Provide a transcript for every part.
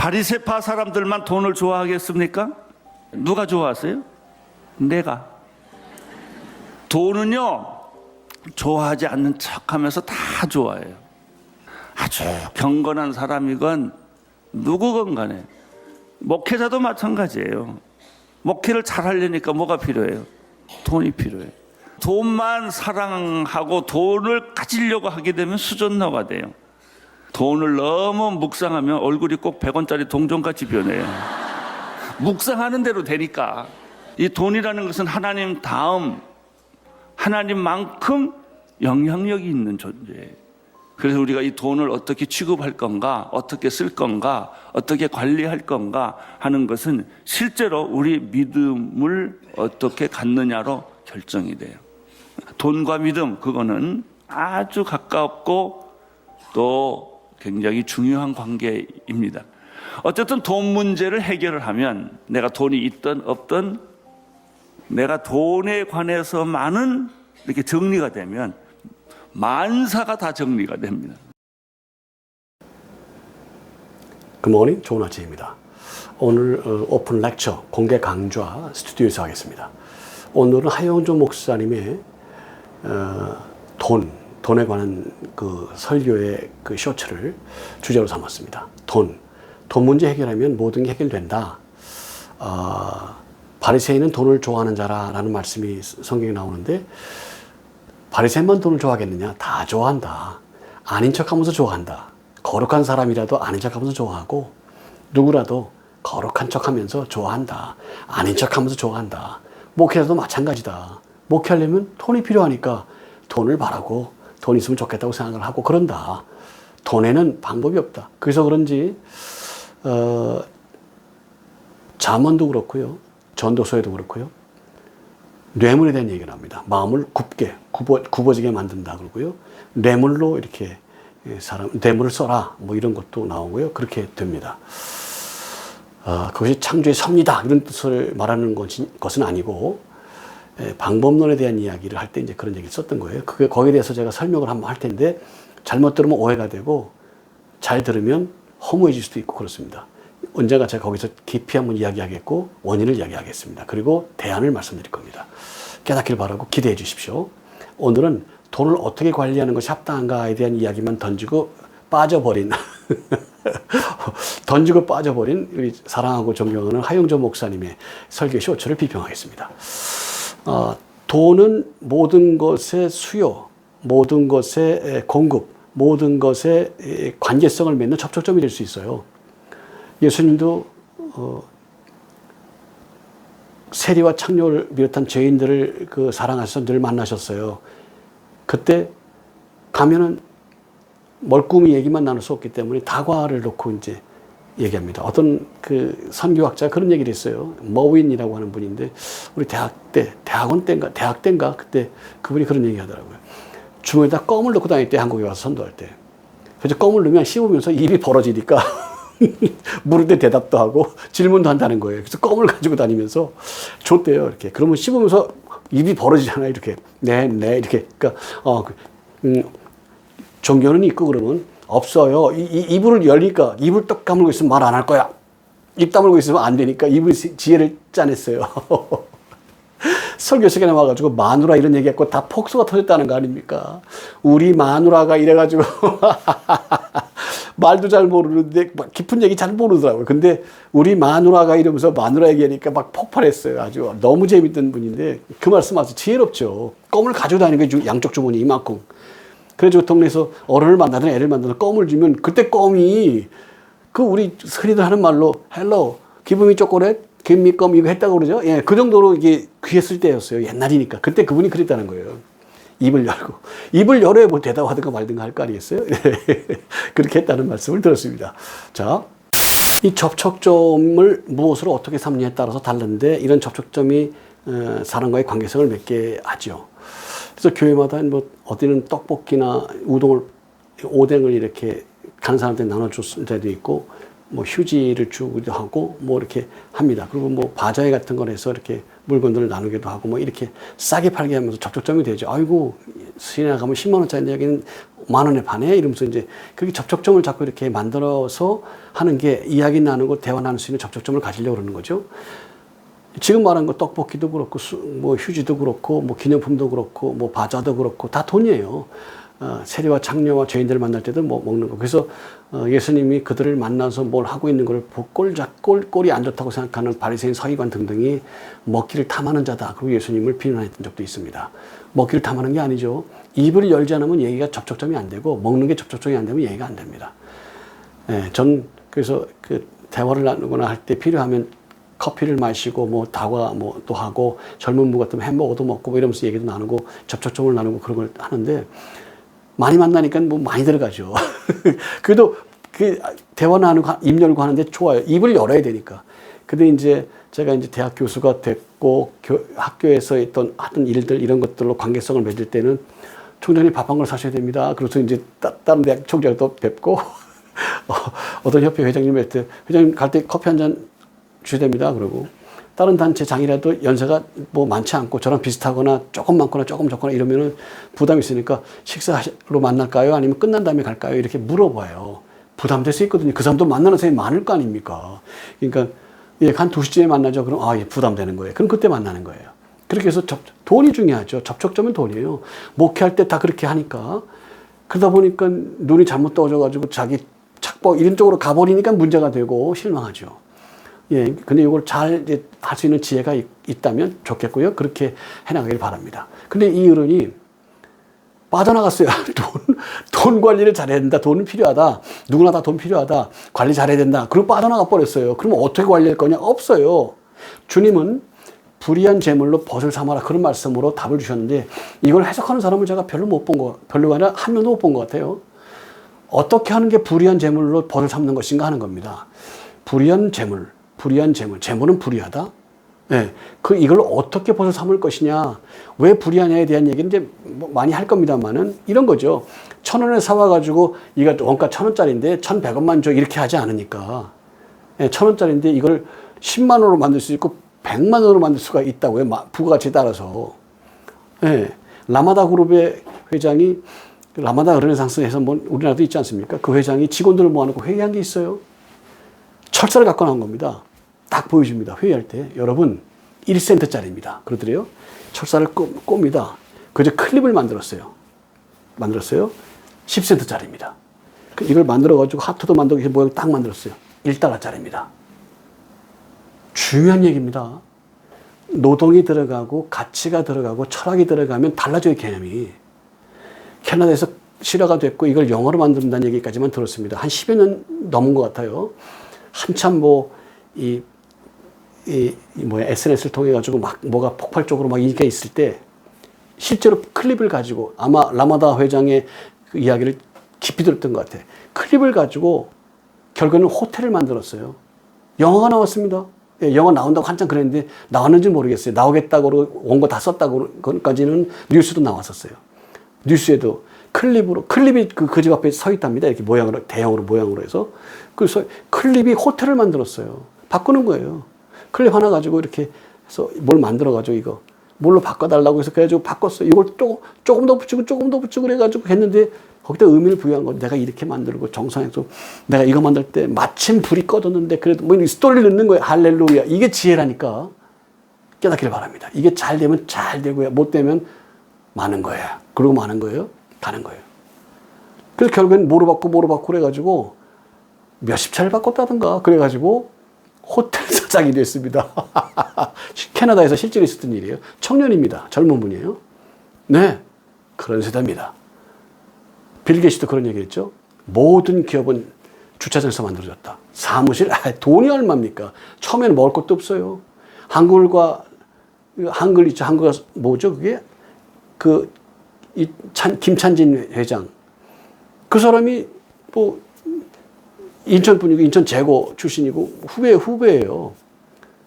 바리새파 사람들만 돈을 좋아하겠습니까? 누가 좋아하세요? 내가. 돈은요, 좋아하지 않는 척하면서 다 좋아해요. 아주 경건한 사람이건 누구건 간에. 목회자도 마찬가지예요. 목회를 잘 하려니까 뭐가 필요해요? 돈이 필요해요. 돈만 사랑하고 돈을 가지려고 하게 되면 수전너가 돼요. 돈을 너무 묵상하면 얼굴이 꼭 100원짜리 동전같이 변해요. 묵상하는 대로 되니까. 이 돈이라는 것은 하나님 다음, 하나님만큼 영향력이 있는 존재예요. 그래서 우리가 이 돈을 어떻게 취급할 건가, 어떻게 쓸 건가, 어떻게 관리할 건가 하는 것은 실제로 우리 믿음을 어떻게 갖느냐로 결정이 돼요. 돈과 믿음, 그거는 아주 가깝고 또 굉장히 중요한 관계입니다. 어쨌든 돈 문제를 해결을 하면 내가 돈이 있든 없든 내가 돈에 관해서만은 이렇게 정리가 되면 만사가 다 정리가 됩니다. 굿모닝, 좋은 아침입니다. 오늘 오픈 렉처, 공개 강좌 스튜디오에서 하겠습니다. 오늘은 하영조 목사님의 돈에 관한 그 설교의 그 쇼츠를 주제로 삼았습니다. 돈 문제 해결하면 모든 게 해결된다. 바리새인은 돈을 좋아하는 자라는 말씀이 성경에 나오는데 바리새인만 돈을 좋아하겠느냐? 다 좋아한다. 아닌 척하면서 좋아한다. 거룩한 사람이라도 아닌 척하면서 좋아하고 누구라도 거룩한 척하면서 좋아한다. 아닌 척하면서 좋아한다. 목회자도 마찬가지다. 목회하려면 돈이 필요하니까 돈을 바라고 돈 있으면 좋겠다고 생각을 하고 그런다. 돈에는 방법이 없다. 그래서 그런지 잠언도 그렇고요. 전도서에도 그렇고요. 뇌물에 대한 얘기가 나옵니다. 마음을 굽어지게 만든다 그러고요. 뇌물로 이렇게 뇌물을 써라 뭐 이런 것도 나오고요. 그렇게 됩니다. 그것이 창조의 섭리다 이런 뜻을 말하는 것은 아니고 방법론에 대한 이야기를 할 때 이제 그런 얘기를 썼던 거예요. 거기에 대해서 제가 설명을 한번 할 텐데 잘못 들으면 오해가 되고 잘 들으면 허무해질 수도 있고 그렇습니다. 언젠가 제가 거기서 깊이 한번 이야기하겠고 원인을 이야기하겠습니다. 그리고 대안을 말씀드릴 겁니다. 깨닫기를 바라고 기대해 주십시오. 오늘은 돈을 어떻게 관리하는 것이 합당한가에 대한 이야기만 던지고 빠져버린 우리 사랑하고 존경하는 하영조 목사님의 설교 쇼츠를 비평하겠습니다. 돈은 모든 것의 수요, 모든 것의 공급, 모든 것의 관계성을 맺는 접촉점이 될 수 있어요. 예수님도 세리와 창녀를 비롯한 죄인들을 사랑하셔서 늘 만나셨어요. 그때 가면은 멀꾸미 얘기만 나눌 수 없기 때문에 다과를 놓고 이제 얘기합니다. 어떤 그 선교학자가 그런 얘기를 했어요. 머윈이라고 하는 분인데 우리 대학 때인가 그때 그분이 그런 얘기 하더라고요. 주머니에다 껌을 넣고 다닐 때 한국에 와서 선도할 때. 그래서 껌을 넣으면 씹으면서 입이 벌어지니까 물을 때 대답도 하고 질문도 한다는 거예요. 그래서 껌을 가지고 다니면서 줬대요. 이렇게. 그러면 씹으면서 입이 벌어지잖아요. 이렇게. 네, 이렇게. 그러니까, 종교는 있고 그러면 없어요. 이불을 열니까 입을 떡 까물고 있으면 말 안 할 거야. 입 다물고 있으면 안 되니까 입을 지혜를 짜냈어요. 설교 시간에 와가지고 마누라 이런 얘기했고 다 폭소가 터졌다는 거 아닙니까? 우리 마누라가 이래가지고 말도 잘 모르는데 막 깊은 얘기 잘 모르더라고요. 근데 우리 마누라가 이러면서 마누라 얘기하니까 막 폭발했어요. 아주 너무 재밌던 분인데 그 말씀 아주 지혜롭죠. 껌을 가지고 다니는 게 양쪽 주머니 이만큼. 그래가지고 동네에서 어른을 만나든 애를 만나든 껌을 주면 그때 껌이 그 우리 흔히들 하는 말로 헬로 기분이 초콜릿 김미껌 이거 했다고 그러죠. 예, 그 정도로 이게 귀했을 때였어요. 옛날이니까. 그때 그분이 그랬다는 거예요. 입을 열어야 뭐 대답하든가 말든가 할 거 아니겠어요? 그렇게 했다는 말씀을 들었습니다. 자, 이 접촉점을 무엇으로 어떻게 삼느냐에 따라서 다른데 이런 접촉점이 사람과의 관계성을 맺게 하죠. 그래서 교회마다 뭐 어디는 떡볶이나 오뎅을 이렇게 가는 사람한테 나눠줄 때도 있고 뭐 휴지를 주기도 하고 뭐 이렇게 합니다. 그리고 뭐 바자회 같은 걸 해서 이렇게 물건들을 나누기도 하고 뭐 이렇게 싸게 팔게 하면서 접촉점이 되죠. 아이고 시내 가면 10만 원짜리 여기는 만 원에 파네 이러면서 이제 그렇게 접촉점을 자꾸 이렇게 만들어서 하는 게 이야기 나누고 대화 나눌 수 있는 접촉점을 가지려고 그러는 거죠. 지금 말한 거 떡볶이도 그렇고 뭐 휴지도 그렇고 뭐 기념품도 그렇고 뭐 바자도 그렇고 다 돈이에요. 세리와 창녀와 죄인들을 만날 때도 뭐 먹는 거. 그래서 예수님이 그들을 만나서 뭘 하고 있는 걸 꼴이 안 좋다고 생각하는 바리새인 서기관 등등이 먹기를 탐하는 자다. 그리고 예수님을 비난했던 적도 있습니다. 먹기를 탐하는 게 아니죠. 입을 열지 않으면 얘기가 접촉점이 안 되고 먹는 게 접촉점이 안 되면 얘기가 안 됩니다. 전 그래서 그 대화를 나누거나 할 때 필요하면 커피를 마시고 뭐 다과 뭐 또 하고 젊은 부 같으면 햄버거도 먹고 뭐 이러면서 얘기도 나누고 접촉점을 나누고 그런 걸 하는데 많이 만나니까 뭐 많이 들어가죠. 그래도 그 대화 나누고 입 열고 하는데 좋아요. 입을 열어야 되니까. 근데 이제 제가 이제 대학 교수가 됐고 학교에서 하던 일들 이런 것들로 관계성을 맺을 때는 총장님 밥 한 걸 사셔야 됩니다. 그래서 이제 다른 대학 총장도 뵙고 어떤 협회 회장님한테 회장님 갈 때 커피 한 잔 주셔야 됩니다. 그러고 다른 단체 장이라도 연세가 뭐 많지 않고 저랑 비슷하거나 조금 많거나 조금 적거나 이러면은 부담이 있으니까 식사로 만날까요? 아니면 끝난 다음에 갈까요? 이렇게 물어봐요. 부담될 수 있거든요. 그 사람도 만나는 사람이 많을 거 아닙니까? 그러니까 예, 한 2시쯤에 만나죠. 그럼 예, 부담되는 거예요. 그럼 그때 만나는 거예요. 그렇게 해서 돈이 중요하죠. 접촉점은 돈이에요. 목회할 때 다 그렇게 하니까 그러다 보니까 눈이 잘못 떠져가지고 자기 착복 이런 쪽으로 가버리니까 문제가 되고 실망하죠. 예, 근데 이걸 잘 할 수 있는 지혜가 있다면 좋겠고요. 그렇게 해나가길 바랍니다. 근데 이 어른이 빠져나갔어요. 돈 관리를 잘해야 된다. 돈은 필요하다. 누구나 다 돈 필요하다. 관리 잘해야 된다. 그리고 빠져나가 버렸어요. 그러면 어떻게 관리할 거냐? 없어요. 주님은 불의한 재물로 벗을 삼아라. 그런 말씀으로 답을 주셨는데 이걸 해석하는 사람을 제가 별로가 아니라 한 명도 못 본 것 같아요. 어떻게 하는 게 불의한 재물로 벗을 삼는 것인가 하는 겁니다. 불의한 재물. 재물은 불의하다? 네. 이걸 어떻게 벗어 삼을 것이냐, 왜 불의하냐에 대한 얘기는 이제 뭐 많이 할 겁니다만은 이런 거죠. 1,000원에 사와가지고 이거 원가 1,000원짜리인데 1,100원만 줘. 이렇게 하지 않으니까. 네, 1,000원짜리인데 이걸 10만 원으로 만들 수 있고 100만 원으로 만들 수가 있다고요. 부가가치에 따라서. 네. 라마다 그룹의 회장이 라마다 르네상스에서 뭐 우리나라도 있지 않습니까? 그 회장이 직원들을 모아놓고 회의한 게 있어요. 철사를 갖고 나온 겁니다. 딱 보여줍니다. 회의할 때. 여러분, 1센트짜리입니다. 그러더래요. 철사를 꼽니다. 그저 클립을 만들었어요. 10센트짜리입니다. 이걸 만들어가지고 하트도 만들고 모양 딱 만들었어요. 1달러짜리입니다. 중요한 얘기입니다. 노동이 들어가고 가치가 들어가고 철학이 들어가면 달라져요, 개념이. 캐나다에서 실화가 됐고 이걸 영어로 만든다는 얘기까지만 들었습니다. 한 10여 년 넘은 것 같아요. 한참 SNS를 통해 가지고 막 뭐가 폭발적으로 막 인기가 있을 때 실제로 클립을 가지고 아마 라마다 회장의 그 이야기를 깊이 들었던 것 같아요. 클립을 가지고 결국에는 호텔을 만들었어요. 영화가 나왔습니다. 예, 영화 나온다고 한참 그랬는데 나왔는지 모르겠어요. 나오겠다고 원고 다 썼다고까지는 뉴스도 나왔었어요. 뉴스에도 클립이 그 집 앞에 서 있답니다. 이렇게 대형으로 모양으로 해서. 그래서 클립이 호텔을 만들었어요. 바꾸는 거예요. 클립 하나 가지고 이렇게 해서 뭘 만들어가지고 이거 뭘로 바꿔달라고 해서 그래가지고 바꿨어요. 이걸 조금 더 붙이고 그래가지고 했는데 거기다 의미를 부여한 거. 내가 이렇게 만들고 정성해서 내가 이거 만들 때 마침 불이 꺼졌는데 그래도 뭐 스토리를 넣는 거예요. 할렐루야. 이게 지혜라니까. 깨닫기를 바랍니다. 이게 잘 되면 잘 되고요. 못 되면 많은 거예요. 그리고 많은 거예요. 다는 거예요. 그래서 결국엔 뭐로 바꾸고 그래가지고 몇십 차를 바꿨다든가 그래가지고 호텔 사장이 됐습니다. 캐나다에서 실제로 있었던 일이에요. 청년입니다. 젊은 분이에요. 네. 그런 세대입니다. 빌 게이츠도 그런 얘기 했죠. 모든 기업은 주차장에서 만들어졌다. 사무실, 돈이 얼마입니까? 처음에는 먹을 것도 없어요. 한글 있죠. 한글가 뭐죠? 그게? 김찬진 회장. 그 사람이 뭐 인천 분이고 인천 재고 출신이고 후배예요.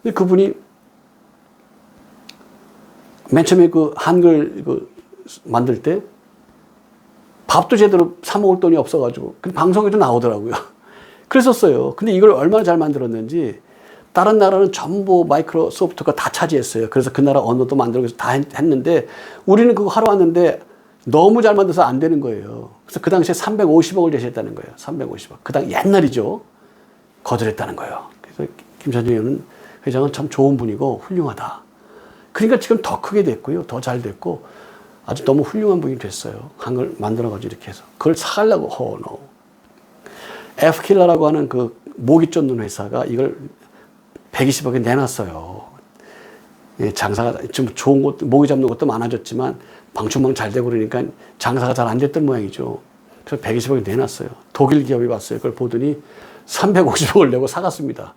근데 그분이 맨 처음에 그 한글 만들 때 밥도 제대로 사 먹을 돈이 없어가지고 방송에도 나오더라고요. 그랬었어요. 근데 이걸 얼마나 잘 만들었는지 다른 나라는 전부 마이크로소프트가 다 차지했어요. 그래서 그 나라 언어도 만들고 다 했는데 우리는 그거 하러 왔는데 너무 잘 만들어서 안 되는 거예요. 그래서 그 당시에 350억을 제시했다는 거예요. 350억. 그 당 옛날이죠. 거절했다는 거예요. 그래서 김찬종 회장은 참 좋은 분이고 훌륭하다. 그러니까 지금 더 크게 됐고요. 더 잘 됐고 아주 너무 훌륭한 분이 됐어요. 한 걸 만들어가지고 이렇게 해서. 그걸 사가려고, no. F킬러라고 하는 그 모기 쫓는 회사가 이걸 120억에 내놨어요. 예, 장사가 좀 좋은 곳, 모기 잡는 것도 많아졌지만 방충망 잘 되고 그러니까 장사가 잘 안 됐던 모양이죠. 그래서 120억에 내놨어요. 독일 기업이 봤어요. 그걸 보더니 350억을 내고 사갔습니다.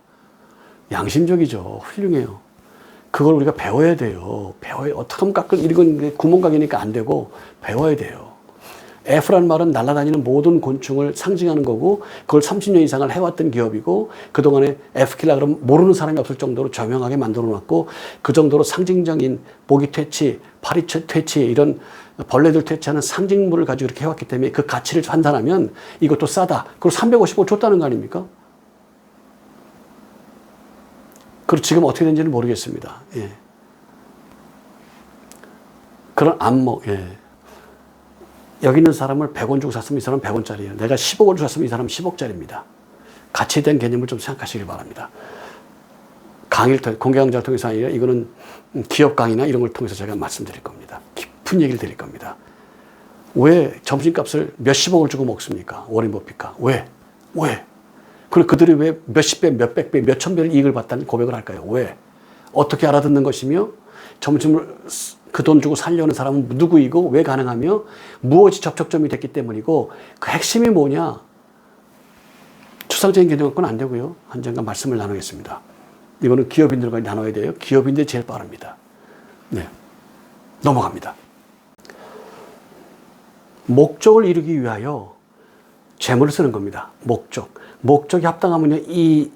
양심적이죠. 훌륭해요. 그걸 우리가 배워야 돼요. 어떻게 하면 이건 구멍가게니까 안 되고 배워야 돼요. F라는 말은 날아다니는 모든 곤충을 상징하는 거고 그걸 30년 이상을 해왔던 기업이고 그동안에 F킬라 그러면 모르는 사람이 없을 정도로 저명하게 만들어 놨고 그 정도로 상징적인 모기 퇴치, 파리 퇴치 이런 벌레들 퇴치하는 상징물을 가지고 이렇게 해왔기 때문에 그 가치를 판단하면 이것도 싸다. 그리고 350억 줬다는 거 아닙니까? 그리고 지금 어떻게 된지는 모르겠습니다. 예. 그런 안목, 예. 여기 있는 사람을 100원 주고 샀으면 이 사람은 100원짜리예요. 내가 10억을 주고 샀으면 이 사람은 10억짜리입니다. 가치에 대한 개념을 좀 생각하시길 바랍니다. 강의를 통해, 공개 강좌를 통해서 아니라 이거는 기업 강의나 이런 걸 통해서 제가 말씀드릴 겁니다. 깊은 얘기를 드릴 겁니다. 왜 점심값을 몇십억을 주고 먹습니까? 워렌 버핏가. 왜? 그리고 그들이 왜 몇십 배, 몇백 배, 몇천 배를 이익을 봤다는 고백을 할까요? 왜? 어떻게 알아듣는 것이며 점심을 그 돈 주고 살려는 사람은 누구이고 왜 가능하며 무엇이 접촉점이 됐기 때문이고 그 핵심이 뭐냐? 추상적인 개념 갖고는 안 되고요. 언젠가 말씀을 나누겠습니다. 이거는 기업인들과 나눠야 돼요. 기업인들이 제일 빠릅니다. 네. 넘어갑니다. 목적을 이루기 위하여 재물을 쓰는 겁니다. 목적이 합당하면요, 이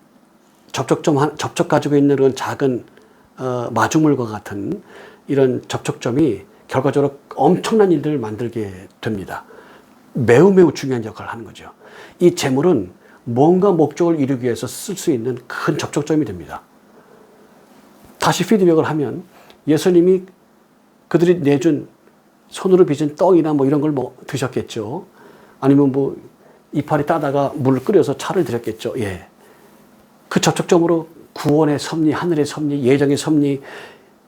접촉 가지고 있는 그런 작은 마중물과 같은 이런 접촉점이 결과적으로 엄청난 일들을 만들게 됩니다. 매우 중요한 역할을 하는 거죠. 이 재물은 뭔가 목적을 이루기 위해서 쓸 수 있는 큰 접촉점이 됩니다. 다시 피드백을 하면 예수님이 그들이 내준 손으로 빚은 떡이나 뭐 이런 걸 뭐 드셨겠죠. 아니면 뭐 이파리 따다가 물을 끓여서 차를 드셨겠죠. 예. 그 접촉점으로 구원의 섭리, 하늘의 섭리, 예정의 섭리,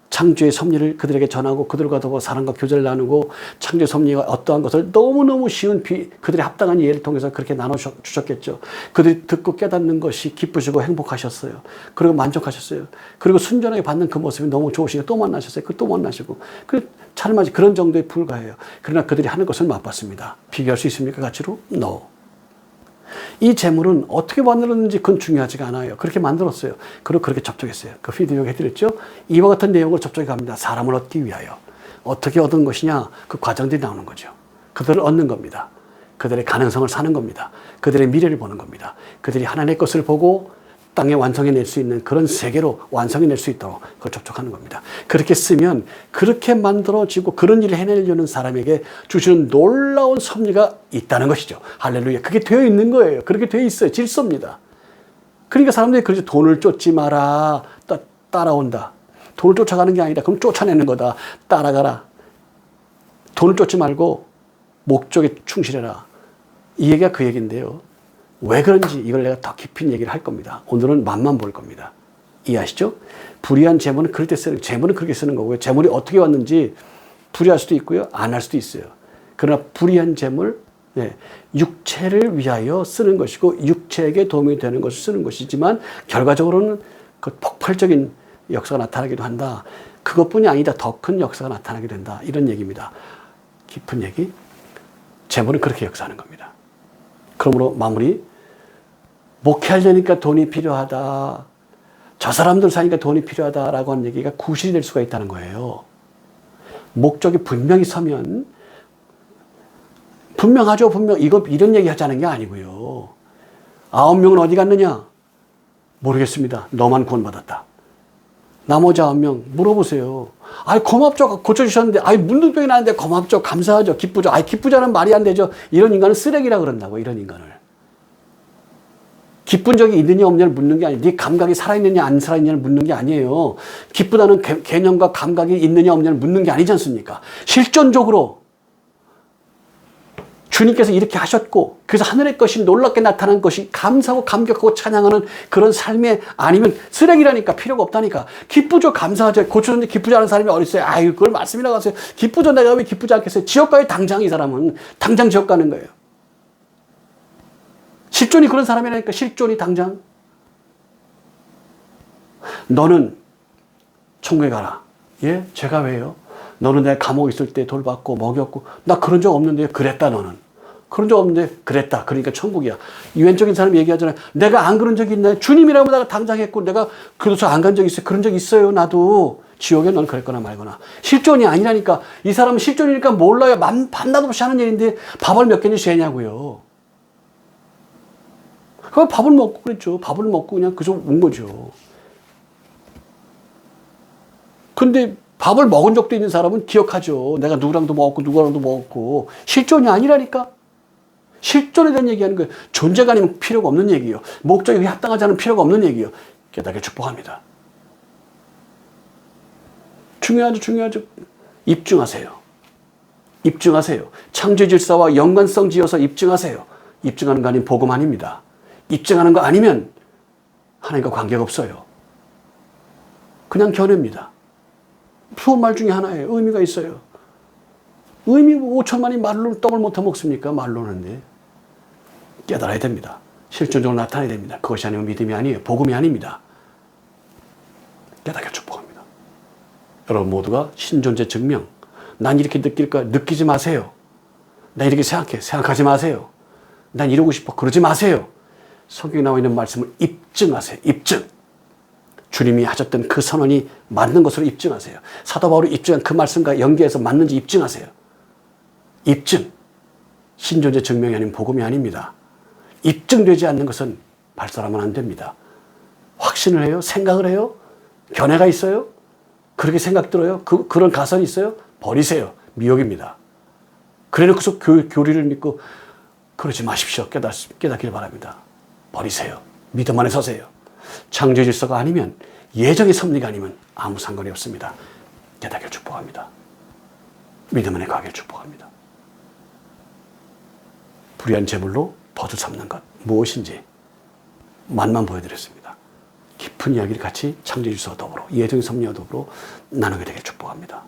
창조의 섭리를 그들에게 전하고 그들과 더불어 사랑과 교제를 나누고 창조의 섭리가 어떠한 것을 너무너무 쉬운 그들의 합당한 이해를 통해서 그렇게 나눠주셨겠죠. 그들이 듣고 깨닫는 것이 기쁘시고 행복하셨어요. 그리고 만족하셨어요. 그리고 순전하게 받는 그 모습이 너무 좋으시니까 또 만나셨어요. 또 만나시고. 차를 마시 그런 정도에 불과해요. 그러나 그들이 하는 것을 맛봤습니다. 비교할 수 있습니까? 가치로? No. 이 재물은 어떻게 만들었는지 그건 중요하지가 않아요. 그렇게 만들었어요. 그리고 그렇게 접촉했어요. 그 피드백 해드렸죠? 이와 같은 내용을 접촉해 갑니다. 사람을 얻기 위하여. 어떻게 얻은 것이냐? 그 과정들이 나오는 거죠. 그들을 얻는 겁니다. 그들의 가능성을 사는 겁니다. 그들의 미래를 보는 겁니다. 그들이 하나님의 것을 보고 땅에 완성해낼 수 있는 그런 세계로 완성해낼 수 있도록 그걸 접촉하는 겁니다. 그렇게 쓰면 그렇게 만들어지고 그런 일을 해내려는 사람에게 주시는 놀라운 섭리가 있다는 것이죠. 할렐루야. 그게 되어 있는 거예요. 그렇게 되어 있어요. 질서입니다. 그러니까 사람들이 그러죠. 돈을 쫓지 마라. 따라온다. 돈을 쫓아가는 게 아니라 그럼 쫓아내는 거다. 따라가라. 돈을 쫓지 말고 목적에 충실해라. 이 얘기가 그 얘기인데요. 왜 그런지 이걸 내가 더 깊이 얘기를 할 겁니다. 오늘은 맛만 볼 겁니다. 이해하시죠? 불의한 재물은 그럴 때 쓰는, 재물은 그렇게 쓰는 거고요. 재물이 어떻게 왔는지 불의할 수도 있고요. 안 할 수도 있어요. 그러나 불의한 재물, 육체를 위하여 쓰는 것이고 육체에게 도움이 되는 것을 쓰는 것이지만 결과적으로는 그 폭발적인 역사가 나타나기도 한다. 그것뿐이 아니다. 더 큰 역사가 나타나게 된다. 이런 얘기입니다. 깊은 얘기. 재물은 그렇게 역사하는 겁니다. 그러므로 마무리. 목회하려니까 돈이 필요하다. 저 사람들 사니까 돈이 필요하다라고 하는 얘기가 구실이 될 수가 있다는 거예요. 목적이 분명히 서면 분명하죠. 이런 얘기 하자는 게 아니고요. 9명은 어디 갔느냐? 모르겠습니다. 너만 구원받았다. 나머지 9명 물어보세요. 고맙죠. 고쳐주셨는데, 문둥병이 나는데 고맙죠. 감사하죠. 기쁘죠. 기쁘자는 말이 안 되죠. 이런 인간은 쓰레기라 그런다고, 이런 인간을. 기쁜 적이 있느냐 없느냐를 묻는 게 아니에요. 네 감각이 살아있느냐 안 살아있느냐를 묻는 게 아니에요. 기쁘다는 개념과 감각이 있느냐 없느냐를 묻는 게 아니지 않습니까? 실존적으로 주님께서 이렇게 하셨고 그래서 하늘의 것이 놀랍게 나타난 것이 감사하고 감격하고 찬양하는 그런 삶이 아니면 쓰레기라니까 필요가 없다니까. 기쁘죠. 감사하죠. 고쳐졌는데 기쁘지 않은 사람이 어디 있어요. 아유 그걸 말씀이라고 하세요. 기쁘죠. 내가 왜 기쁘지 않겠어요. 지옥 가요. 당장 이 사람은. 당장 지옥 가는 거예요. 실존이 그런 사람이라니까. 실존이 당장. 너는 천국에 가라. 예? 제가 왜요? 너는 내가 감옥에 있을 때 돌봤고 먹였고 나 그런 적 없는데 그랬다 너는. 그런 적 없는데 그랬다. 그러니까 천국이야. 유엔적인 사람이 얘기하잖아요. 내가 안 그런 적이 있나요? 주님이라고 내가 당장 했고 내가 그래서 안 간 적 있어요. 그런 적 있어요. 나도. 지옥에 넌 그랬거나 말거나. 실존이 아니라니까. 이 사람은 실존이니까 몰라요. 밤낮 없이 하는 일인데 밥을 몇 개는 쇠냐고요. 그 밥을 먹고 그랬죠. 밥을 먹고 그냥 그저 온 거죠. 근데 밥을 먹은 적도 있는 사람은 기억하죠. 내가 누구랑도 먹었고 누구랑도 먹었고. 실존이 아니라니까. 실존에 대한 얘기하는 거예요. 존재가 아니면 필요가 없는 얘기예요. 목적에 합당하지 않은 필요가 없는 얘기예요. 깨닫게 축복합니다. 중요하죠. 중요하죠. 입증하세요. 입증하세요. 창조 질서와 연관성 지어서 입증하세요. 입증하는 거 아니면 복음 아닙니다. 입증하는 거 아니면 하나님과 관계가 없어요. 그냥 견해입니다. 좋은 말 중에 하나예요. 의미가 있어요. 의미 5천만이 말로 떡을 못 먹습니까? 말로는데. 깨달아야 됩니다. 실존적으로 나타나야 됩니다. 그것이 아니면 믿음이 아니에요. 복음이 아닙니다. 깨닫게 축복합니다. 여러분 모두가 신존재 증명. 난 이렇게 느낄 거야. 느끼지 마세요. 나 이렇게 생각해. 생각하지 마세요. 난 이러고 싶어. 그러지 마세요. 성경에 나와 있는 말씀을 입증하세요. 입증. 주님이 하셨던 그 선언이 맞는 것으로 입증하세요. 사도 바울이 입증한 그 말씀과 연계해서 맞는지 입증하세요. 입증. 신존재 증명이 아닌 복음이 아닙니다. 입증되지 않는 것은 발설하면 안 됩니다. 확신을 해요? 생각을 해요? 견해가 있어요? 그렇게 생각 들어요? 그런 가설이 있어요? 버리세요. 미혹입니다. 그래놓고서 교리를 믿고 그러지 마십시오. 깨닫기를 바랍니다. 버리세요. 믿음 안에 서세요. 창조 질서가 아니면 예정의 섭리가 아니면 아무 상관이 없습니다. 깨닫기를 축복합니다. 믿음 안에 가기를 축복합니다. 불의한 제물로 버드 삼는 것 무엇인지 맛만 보여드렸습니다. 깊은 이야기를 같이 창조 질서와 더불어 예정의 섭리와 더불어 나누게 되길 축복합니다.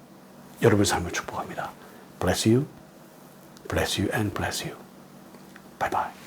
여러분의 삶을 축복합니다. Bless you, bless you and bless you. Bye bye.